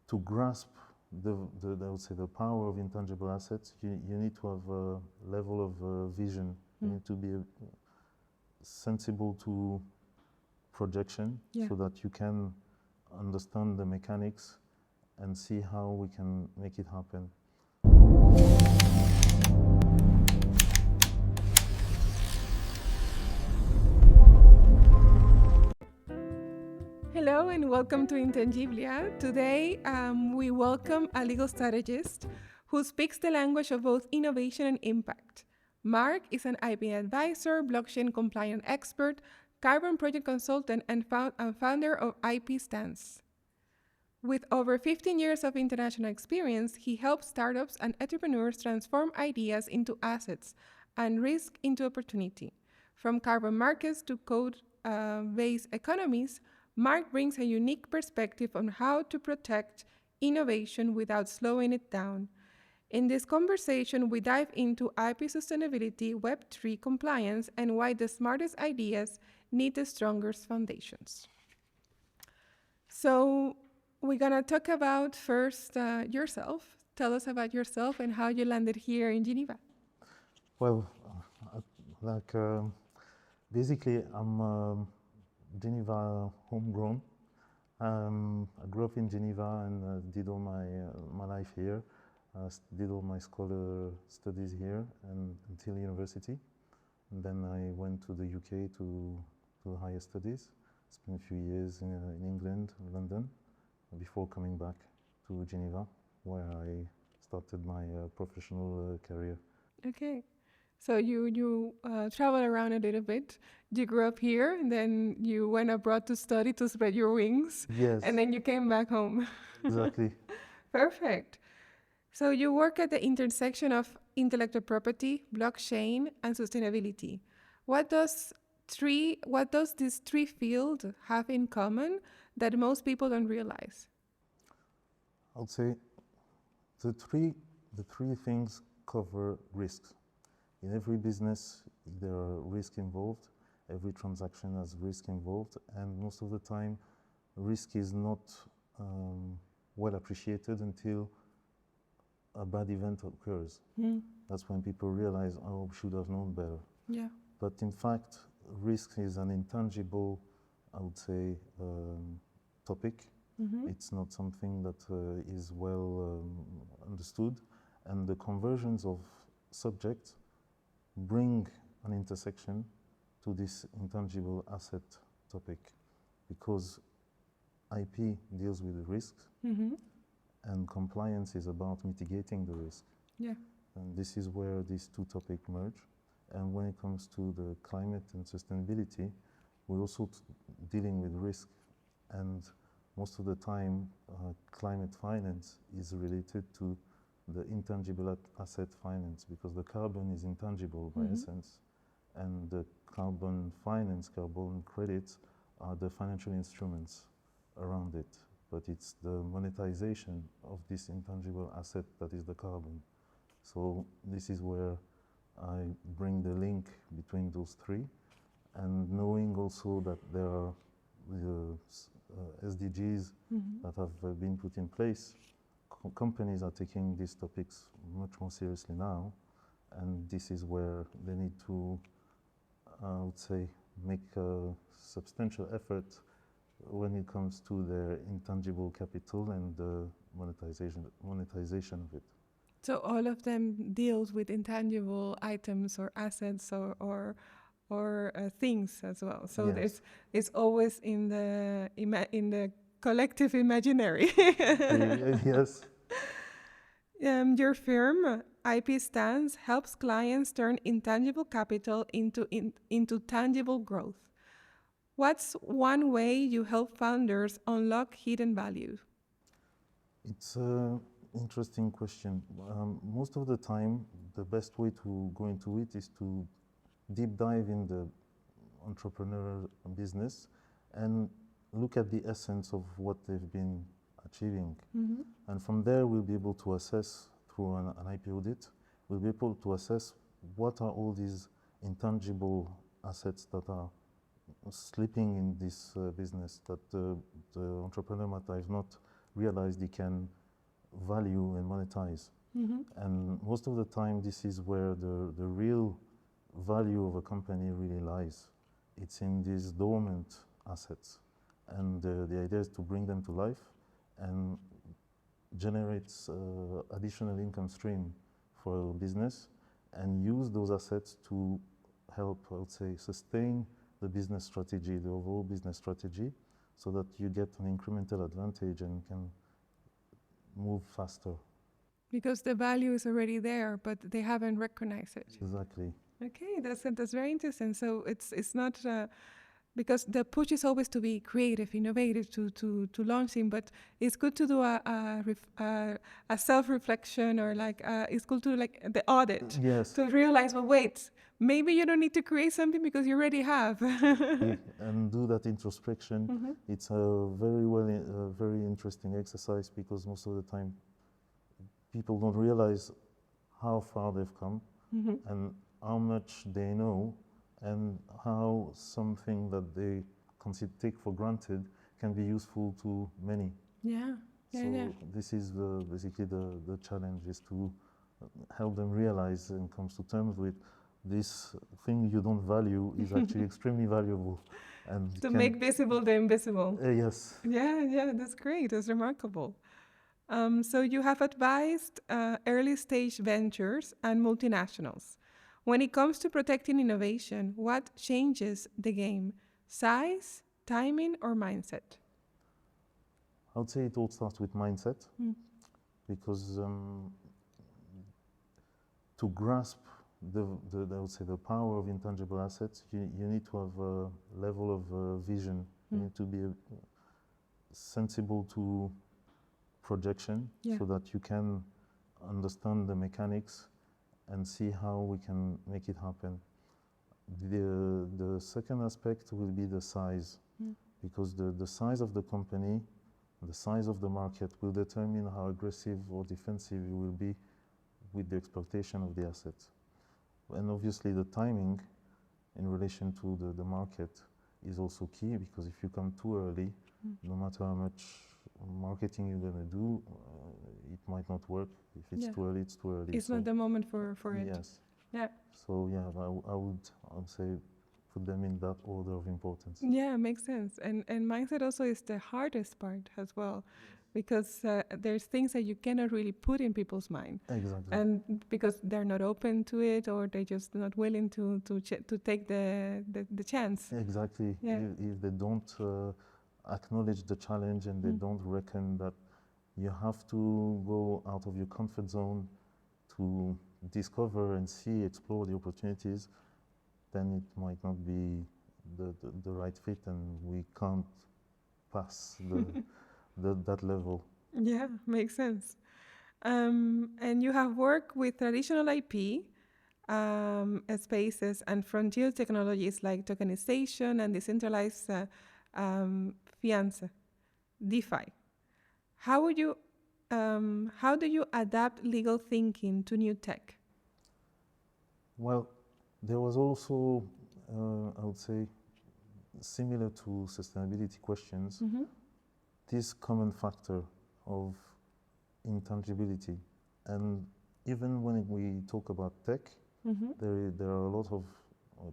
to grasp I would say the power of intangible assets, you need to have a level of vision. You need to be sensible to projection, so that you can understand the mechanics and see how we can make it happen. Hello and welcome to Intangible. Today we welcome a legal strategist who speaks the language of both innovation and impact. Marc is an IP advisor, blockchain compliant expert, carbon project consultant, and founder of IP Stance. With over 15 years of international experience, he helps startups and entrepreneurs transform ideas into assets and risk into opportunity. From carbon markets to code-based economies, Marc brings a unique perspective on how to protect innovation without slowing it down. In this conversation, we dive into IP sustainability, Web3 compliance, and why the smartest ideas need the strongest foundations. So we're going to talk about first yourself. Tell us about yourself and how you landed here in Geneva. Well, basically, I'm Geneva homegrown. I grew up in Geneva and did all my life here. Did all my scholar studies here and until university. And then I went to the UK to higher studies. Spent a few years in England, London, before coming back to Geneva, where I started my professional career. Okay. So you travel around a little bit. You grew up here, and then you went abroad to study to spread your wings. Yes. And then you came back home. Exactly. Perfect. So you work at the intersection of intellectual property, blockchain, and sustainability. What does these three fields have in common that most people don't realize? I would say the three things cover risks. In every business, there are risks involved. Every transaction has risk involved, and most of the time, risk is not well appreciated until a bad event occurs. That's when people realize, oh, we should have known better. Yeah. But in fact, risk is an intangible, I would say, topic. It's not something that is well understood, and the conversions of subjects bring an intersection to this intangible asset topic, because IP deals with the risk, and compliance is about mitigating the risk. Yeah. And this is where these two topics merge. And when it comes to the climate and sustainability, we're also dealing with risk, and most of the time climate finance is related to the intangible asset finance, because the carbon is intangible by essence, and the carbon finance, carbon credits are the financial instruments around it, but it's the monetization of this intangible asset that is the carbon. So this is where I bring the link between those three, and knowing also that there are the SDGs that have been put in place. Companies are taking these topics much more seriously now, and this is where they need to, I would say, make a substantial effort when it comes to their intangible capital and the monetization of it. So all of them deals with intangible items or assets or things as well. So Yes. it's always in the collective imaginary. Yes. Your firm, IP Stance, helps clients turn intangible capital into tangible growth. What's one way you help founders unlock hidden value? It's an interesting question. Most of the time, the best way to go into it is to deep dive in the entrepreneur business and look at the essence of what they've been achieving. And from there, we'll be able to assess through an IP audit, we'll be able to assess what are all these intangible assets that are sleeping in this business that the entrepreneur might have not realize they can value and monetize. And most of the time, this is where the real value of a company really lies. It's in these dormant assets. And the idea is to bring them to life and generate additional income stream for a business and use those assets to help, I would say, sustain the business strategy, the overall business strategy, so that you get an incremental advantage and can move faster. Because the value is already there, but they haven't recognized it. Exactly. Okay, that's very interesting. So it's not because the push is always to be creative, innovative, to launch things, but it's good to do a self-reflection, or like it's good to like the audit. Yes. To realize, well, wait, maybe you don't need to create something because you already have. And do that introspection. It's a very interesting exercise, because most of the time people don't realize how far they've come and how much they know, and how something that they take for granted can be useful to many. Yeah. So this is basically the challenge, is to help them realize and come to terms with this thing you don't value is actually extremely valuable. And To make visible the invisible. Yes. Yeah, that's great. That's remarkable. So you have advised early stage ventures and multinationals. When it comes to protecting innovation, what changes the game? Size, timing, or mindset? I would say it all starts with mindset, because to grasp I would say the power of intangible assets, you need to have a level of vision. You need to be sensible to projection, so that you can understand the mechanics and see how we can make it happen. The second aspect will be the size, because the size of the company, the size of the market will determine how aggressive or defensive you will be with the exploitation of the assets. And obviously the timing in relation to the market is also key, because if you come too early, no matter how much marketing you're going to do, it might not work. If it's too early, it's too early. It's not the moment for it. Yes. Yeah. So yeah, I would say put them in that order of importance. Yeah, makes sense. And mindset also is the hardest part as well, because there's things that you cannot really put in people's mind. Exactly. And because they're not open to it, or they're just not willing to take the chance. Exactly. Yeah. If they don't acknowledge the challenge, and they don't reckon that you have to go out of your comfort zone to discover and explore the opportunities, then it might not be the right fit, and we can't pass that level. Yeah, makes sense. And you have worked with traditional IP spaces and frontier technologies like tokenization and decentralized finance, DeFi. How do you adapt legal thinking to new tech? Well, there was also, I would say, similar to sustainability questions, this common factor of intangibility. And even when we talk about tech, there are a lot of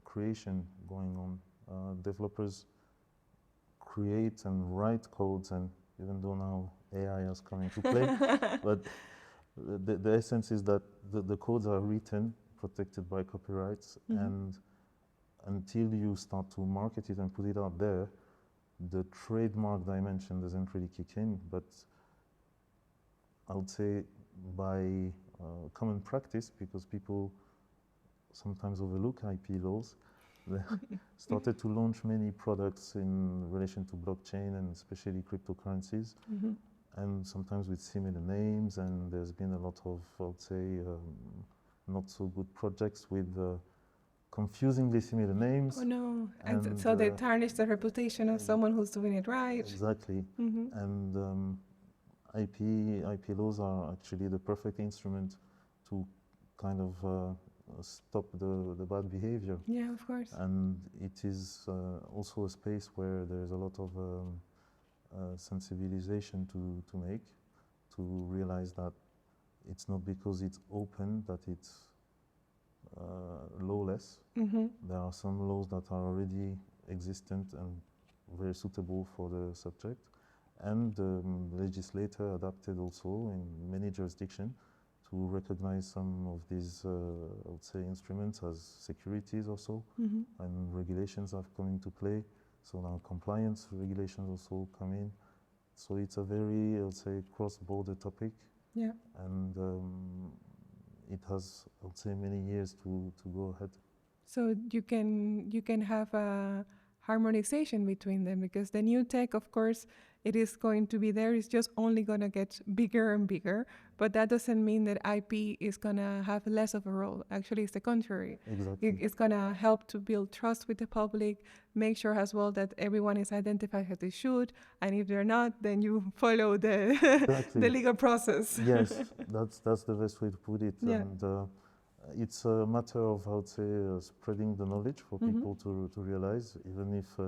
creation going on. Developers create and write codes, and even though now AI has come into play, but the essence is that the codes are written, protected by copyrights, and until you start to market it and put it out there, the trademark dimension doesn't really kick in. But I would say by common practice, because people sometimes overlook IP laws, they started to launch many products in relation to blockchain, and especially cryptocurrencies, and sometimes with similar names. And there's been a lot of, I would say, not so good projects with confusingly similar names. Oh no! And so they tarnish the reputation of someone who's doing it right. Exactly. And IP laws are actually the perfect instrument to kind of stop the bad behavior. Yeah, of course. And it is also a space where there is a lot of sensibilization to make, to realize that it's not because it's open that it's lawless. There are some laws that are already existent and very suitable for the subject, and the legislator adapted also in many jurisdictions to recognize some of these, I would say, instruments as securities also, and regulations have come into play. So now compliance regulations also come in. So it's a very, I would say, cross-border topic. Yeah. And it has, I would say, many years to go ahead. So you can have a harmonization between them, because the new tech, of course, it is going to be there. It's just only going to get bigger and bigger. But that doesn't mean that IP is going to have less of a role. Actually, it's the contrary. Exactly. It's going to help to build trust with the public, make sure as well that everyone is identified as they should. And if they're not, then you follow the, Exactly. the legal process. Yes, that's the best way to put it. Yeah. And it's a matter of, I would say, spreading the knowledge for people to realize, even if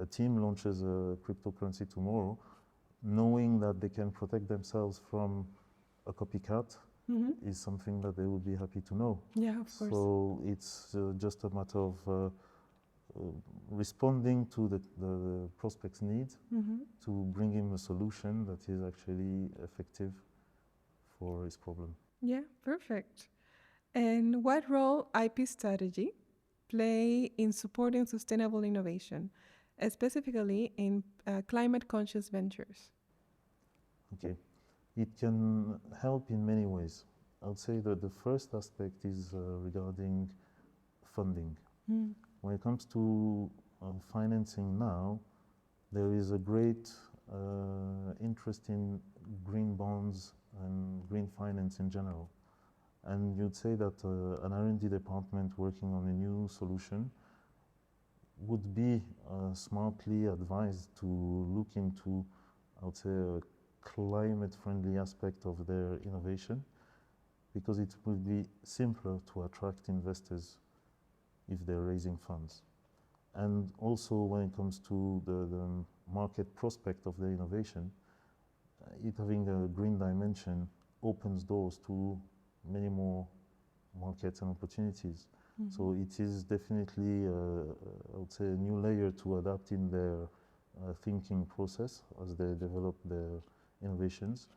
a team launches a cryptocurrency tomorrow, knowing that they can protect themselves from a copycat is something that they would be happy to know. Yeah, of course. So it's just a matter of responding to the prospect's need to bring him a solution that is actually effective for his problem. Yeah, perfect. And what role IP strategy play in supporting sustainable innovation, specifically in climate-conscious ventures? Okay, it can help in many ways. I would say that the first aspect is regarding funding. When it comes to financing now, there is a great interest in green bonds and green finance in general. And you'd say that an R&D department working on a new solution would be smartly advised to look into, I would say, a climate-friendly aspect of their innovation, because it will be simpler to attract investors if they're raising funds. And also when it comes to the market prospect of the innovation, it having a green dimension opens doors to many more markets and opportunities. So it is definitely, I would say, a new layer to adapt in their thinking process as they develop their innovations,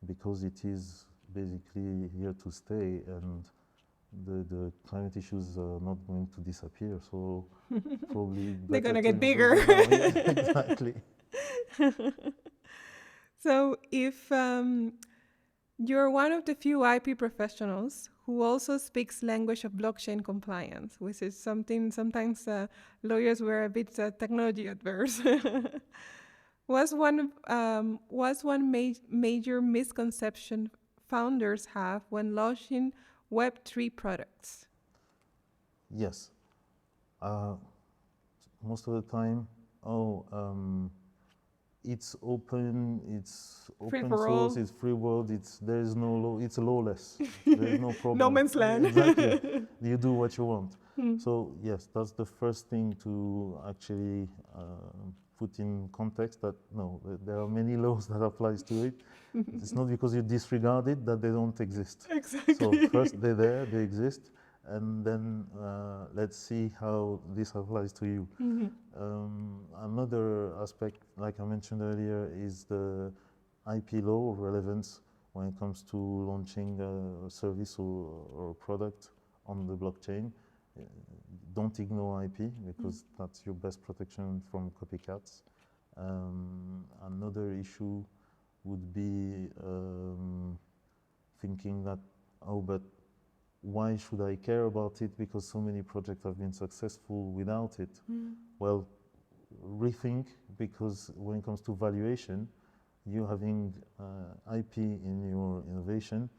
because it is basically here to stay, and the climate issues are not going to disappear. So probably they're going to to get bigger. Exactly. So if you're one of the few IP professionals who also speaks language of blockchain compliance, which is something sometimes lawyers were a bit technology adverse. What's one major misconception founders have when launching Web3 products? Yes. Most of the time, it's open, it's Free open for source, all. it's free world, there is no law, it's lawless. There is no problem. No man's land. Exactly. You do what you want. So yes, that's the first thing to actually put in context, that no, there are many laws that applies to it. It's not because you disregard it that they don't exist. Exactly. So first they're there, they exist, and then let's see how this applies to you. Another aspect, like I mentioned earlier, is the IP law relevance when it comes to launching a service or a product on the blockchain. Don't ignore IP, because that's your best protection from copycats. Another issue would be thinking that, but why should I care about it, because so many projects have been successful without it? Well, rethink, because when it comes to valuation, you having IP in your innovation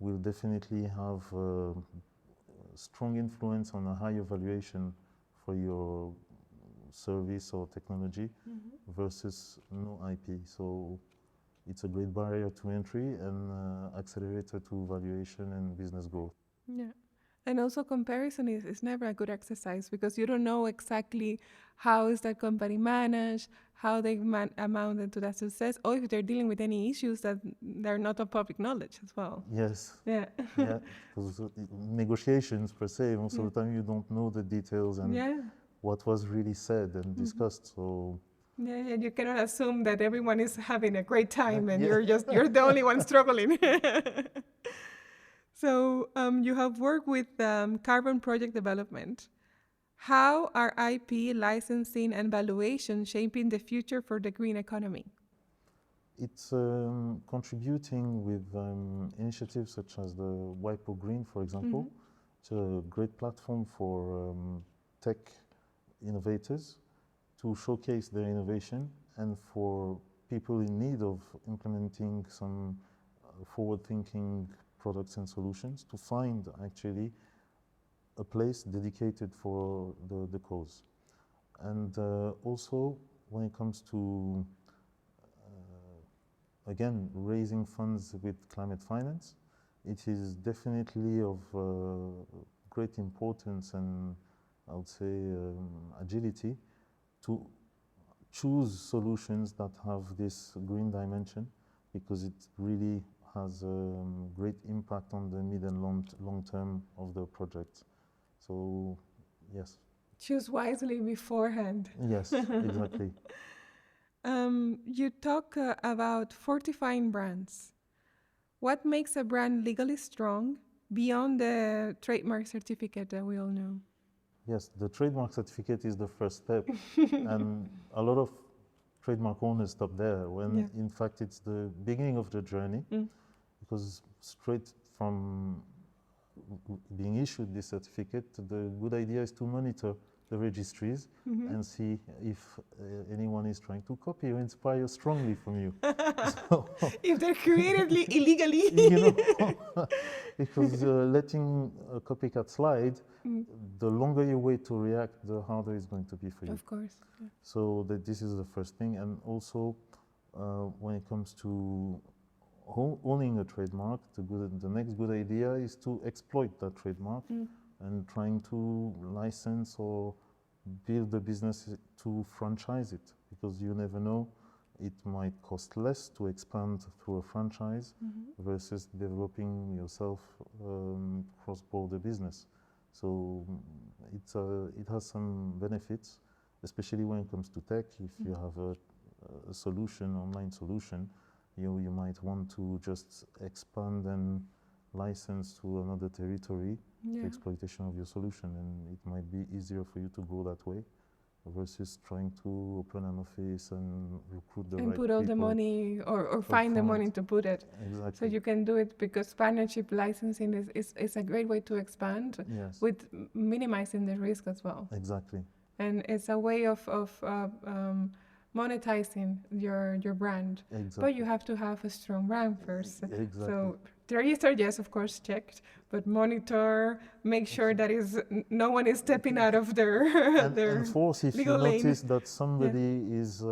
will definitely have strong influence on a higher valuation for your service or technology versus no IP. So it's a great barrier to entry and accelerator to valuation and business growth. Yeah. And also comparison is never a good exercise because you don't know exactly how is that company managed, how they amounted to that success, or if they're dealing with any issues that they're not of public knowledge as well. Yes. Yeah. Yeah, because negotiations per se, most of the time you don't know the details and Yeah. what was really said and discussed. So Yeah, you cannot assume that everyone is having a great time and Yeah. you're the only one struggling. So you have worked with carbon project development. How are IP, licensing, and valuation shaping the future for the green economy? it's contributing with initiatives such as the WIPO Green, for example. It's a great platform for tech innovators to showcase their innovation and for people in need of implementing some forward-thinking products and solutions to find actually a place dedicated for the cause. And also when it comes to again raising funds with climate finance, it is definitely of great importance and I would say agility to choose solutions that have this green dimension because it really has a great impact on the mid and long term of the project. So, yes. Choose wisely beforehand. Yes, exactly. You talk about fortifying brands. What makes a brand legally strong beyond the trademark certificate that we all know? Yes, the trademark certificate is the first step, and a lot of trademark owners stop there when in fact it's the beginning of the journey because straight from being issued this certificate, the good idea is to monitor the registries and see if anyone is trying to copy or inspire strongly from you. So, if they're created illegally. you know, because letting a copycat slide, the longer you wait to react, the harder it's going to be for you. Of course. Yeah. So this is the first thing. And also, when it comes to owning a trademark, the next good idea is to exploit that trademark and trying to license or build a business to franchise it, because you never know, it might cost less to expand through a franchise versus developing yourself cross-border business. So it has some benefits, especially when it comes to tech. If you have a solution, online solution, you might want to just expand and license to another territory the exploitation of your solution, and it might be easier for you to go that way versus trying to open an office and recruit the right people. And put all the money or find the money to put it. Exactly. So you can do it because partnership licensing is a great way to expand with minimizing the risk as well. Exactly. And it's a way of monetizing your brand. Exactly. But you have to have a strong brand first. Exactly. So the register, yes, of course, checked, but monitor, make sure that no one is stepping out of their enforce if you legal lane. notice that somebody is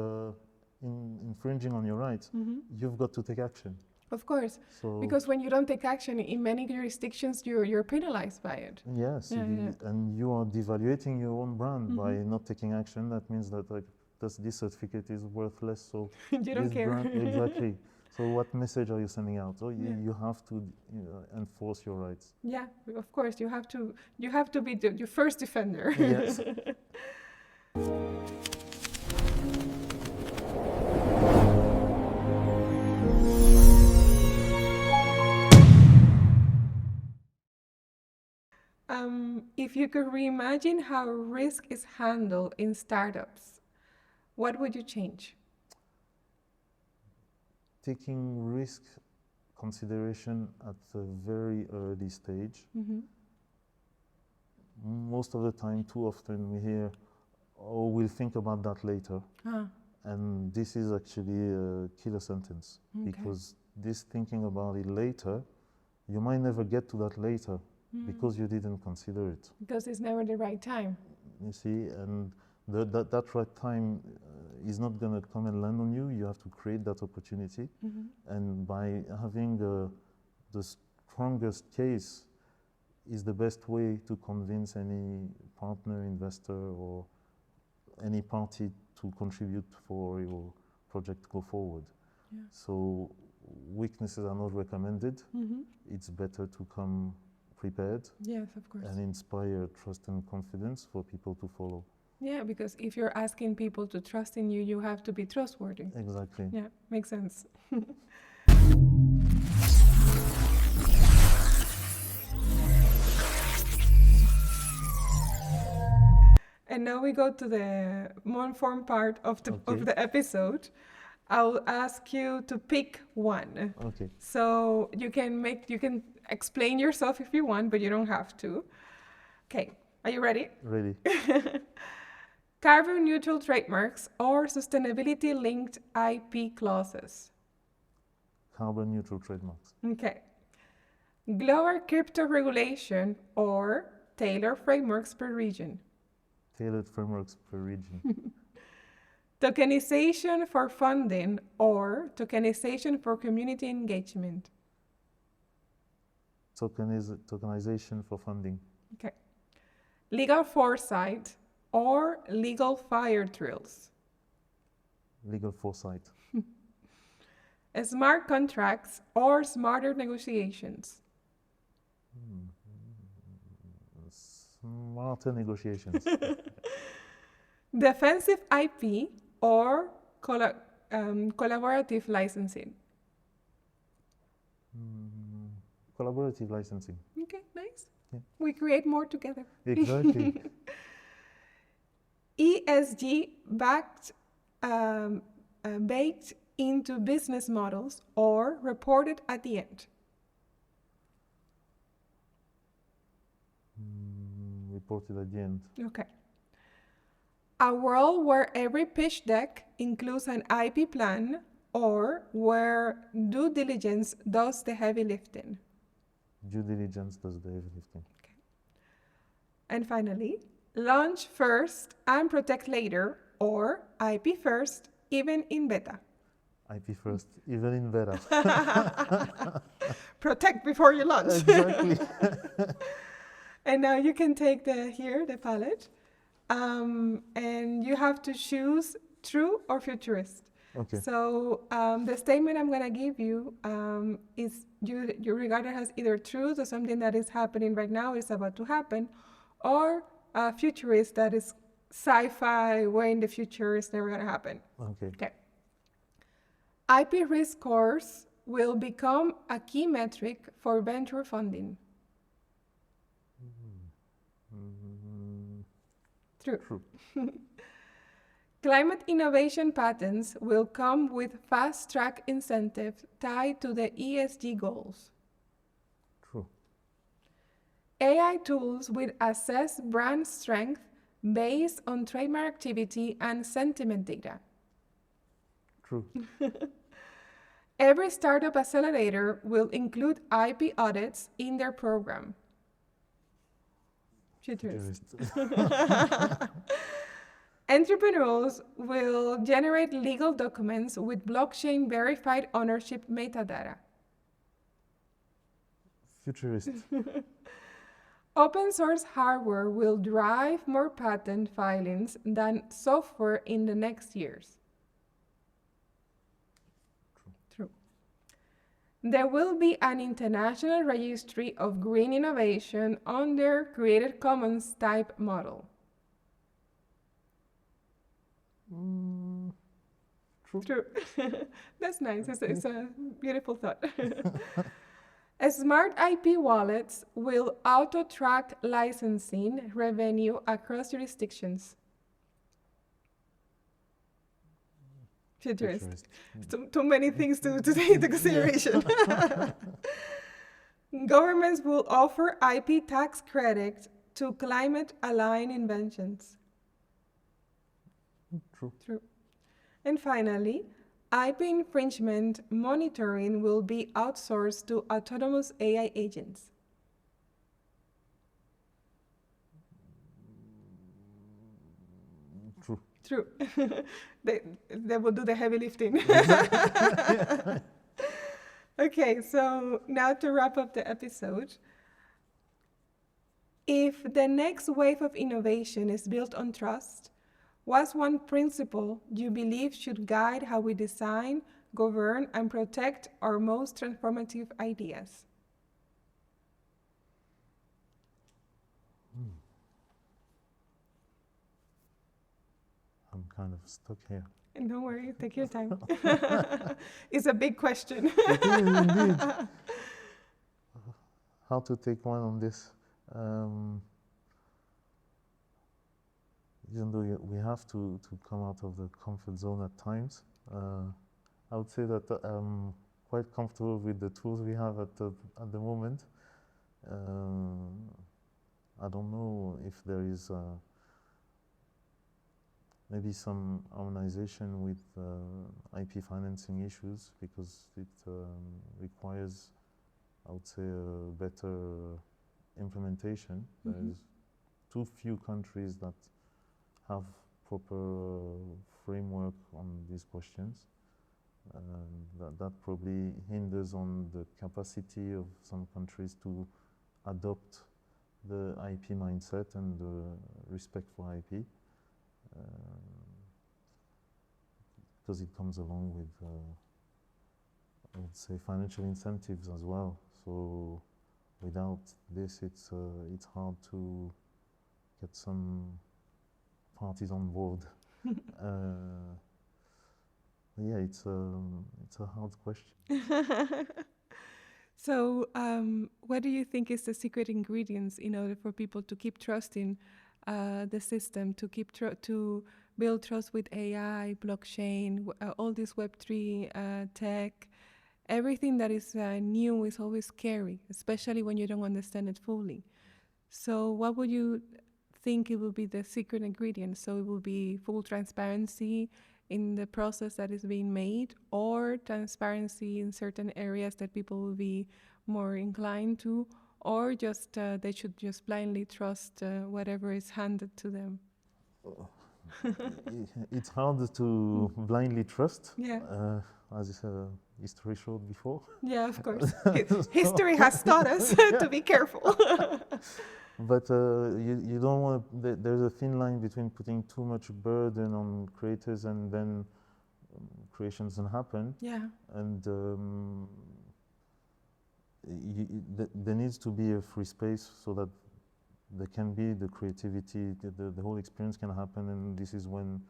infringing on your rights, you've got to take action. Of course, because when you don't take action, in many jurisdictions, you're penalized by it. Yes, and you are devaluating your own brand by not taking action. That means that this certificate is worthless. So you don't care. Exactly. So what message are you sending out? So you have to enforce your rights. Yeah, of course, you have to be your first defender. Yes. If you could reimagine how risk is handled in startups, what would you change? Taking risk consideration at a very early stage. Most of the time, too often, we hear, "Oh, we'll think about that later." And this is actually a killer sentence, because this thinking about it later, you might never get to that later because you didn't consider it. Because it's never the right time. You see, and that right time is not going to come and land on you. You have to create that opportunity. And by having the strongest case is the best way to convince any partner, investor, or any party to contribute for your project to go forward. Yeah. So weaknesses are not recommended. Mm-hmm. It's better to come prepared Yes, of course. and inspire trust and confidence for people to follow. Yeah, because if you're asking people to trust in you, you have to be trustworthy. Exactly. Yeah, makes sense. And now we go to the more fun part of the episode. I'll ask you to pick one. Okay. So you can explain yourself if you want, but you don't have to. Okay, are you ready? Ready. Carbon neutral trademarks or sustainability linked IP clauses. Carbon neutral trademarks. Okay. Global crypto regulation or tailored frameworks per region. Tailored frameworks per region. Tokenization for funding or tokenization for community engagement. Tokenization for funding. Okay. Legal foresight or legal fire drills. Legal foresight. Smart contracts or smarter negotiations. Smarter negotiations. Defensive IP or collaborative licensing. Collaborative licensing. Okay, nice. Yeah. We create more together. Exactly. ESG baked into business models or reported at the end. Reported at the end. Okay. A world where every pitch deck includes an IP plan or where due diligence does the heavy lifting. Due diligence does the heavy lifting. Okay. And finally, launch first and protect later or IP first, even in beta. IP first, even in beta. Protect before you launch. Exactly. And now you can take the palette, and you have to choose true or futurist. Okay. So the statement I'm going to give you is you regard it as either truth or something that is happening right now, is about to happen, or futurist, that is sci-fi, way in the future, is never going to happen. Okay. Okay. IP risk scores will become a key metric for venture funding. True. True. Climate innovation patents will come with fast-track incentives tied to the ESG goals. True. AI tools will assess brand strength based on trademark activity and sentiment data. True. Every startup accelerator will include IP audits in their program. Futurist. Entrepreneurs will generate legal documents with blockchain verified ownership metadata. Futurist. Open source hardware will drive more patent filings than software in the next years. True. There will be an international registry of green innovation under Creative Commons type model. True. True. That's nice. It's a beautiful thought. Smart IP wallets will auto-track licensing revenue across jurisdictions. Futurist. Too many things to take into consideration. Governments will offer IP tax credit to climate-aligned inventions. True. True. And finally, IP infringement monitoring will be outsourced to autonomous AI agents. True. True. They will do the heavy lifting. Okay, so now to wrap up the episode, If the next wave of innovation is built on trust, what's one principle you believe should guide how we design, govern, and protect our most transformative ideas? I'm kind of stuck here. And don't worry, take your time. It's a big question. It is indeed. How to take one on this? Even though we have to come out of the comfort zone at times, I would say that I'm quite comfortable with the tools we have at the moment. I don't know if there is maybe some harmonization with IP financing issues, because it requires, I would say, a better implementation. There's too few countries that have proper framework on these questions. That probably hinders on the capacity of some countries to adopt the IP mindset and the respect for IP, because it comes along with, I would say, financial incentives as well. So without this, it's hard to get some parties on board. Yeah, it's a hard question. So, what do you think is the secret ingredients in order for people to keep trusting the system, to keep to build trust with AI, blockchain, all this Web3 tech? Everything that is new is always scary, especially when you don't understand it fully. So, what would you think it will be the secret ingredient? So, it will be full transparency in the process that is being made, or transparency in certain areas that people will be more inclined to, or just they should just blindly trust whatever is handed to them? It's hard to blindly trust, Yeah. as history showed before. Yeah, of course. History has taught us to be careful. But you don't want to, there's a thin line between putting too much burden on creators and then creations don't happen. Yeah. And there needs to be a free space so that there can be the creativity, the whole experience can happen, and this is when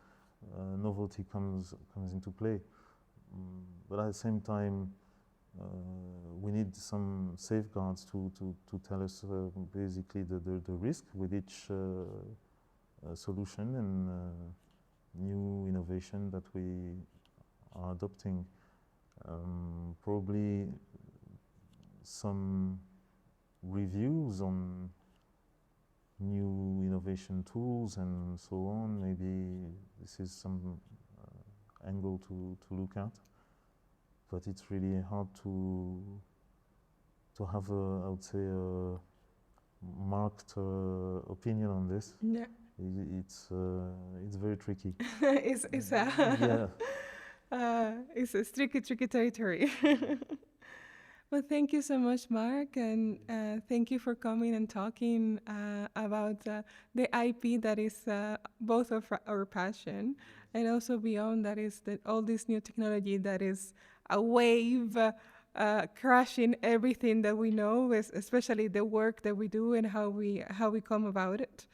novelty comes into play. But at the same time, we need some safeguards to tell us basically the risk with each solution and new innovation that we are adopting. Probably some reviews on new innovation tools and so on. Maybe this is some angle to look at. But it's really hard to have I would say, a marked opinion on this. Yeah. It's very tricky. It's Yeah. It's a tricky territory. Well, thank you so much, Marc, and thank you for coming and talking about the IP that is both of our passion, and also beyond that is that all this new technology that is a wave crashing everything that we know, especially the work that we do and how we come about it.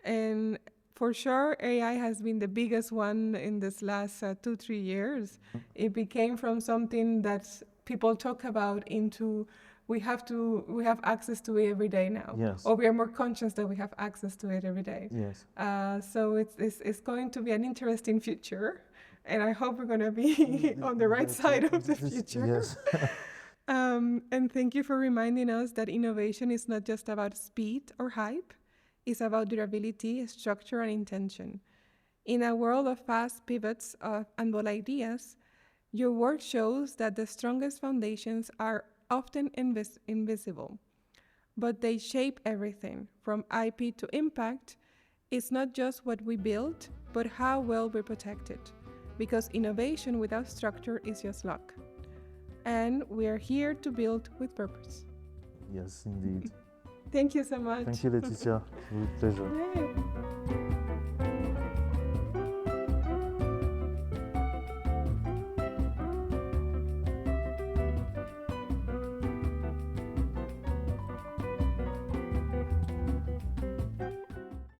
And for sure, AI has been the biggest one in this last 2-3 years. It became from something that people talk about into we have access to it every day now. Yes. Or we are more conscious that we have access to it every day. Yes. So it's going to be an interesting future, and I hope we're going to be on the right side of the future. Yes. And thank you for reminding us that innovation is not just about speed or hype. It's about durability, structure, and intention. In a world of fast pivots and bold ideas, your work shows that the strongest foundations are often invisible, but they shape everything from IP to impact. It's not just what we build, but how well we protect it, because innovation without structure is just luck. And we are here to build with purpose. Yes, indeed. Thank you so much. Thank you, Laetitia. With pleasure. Yeah.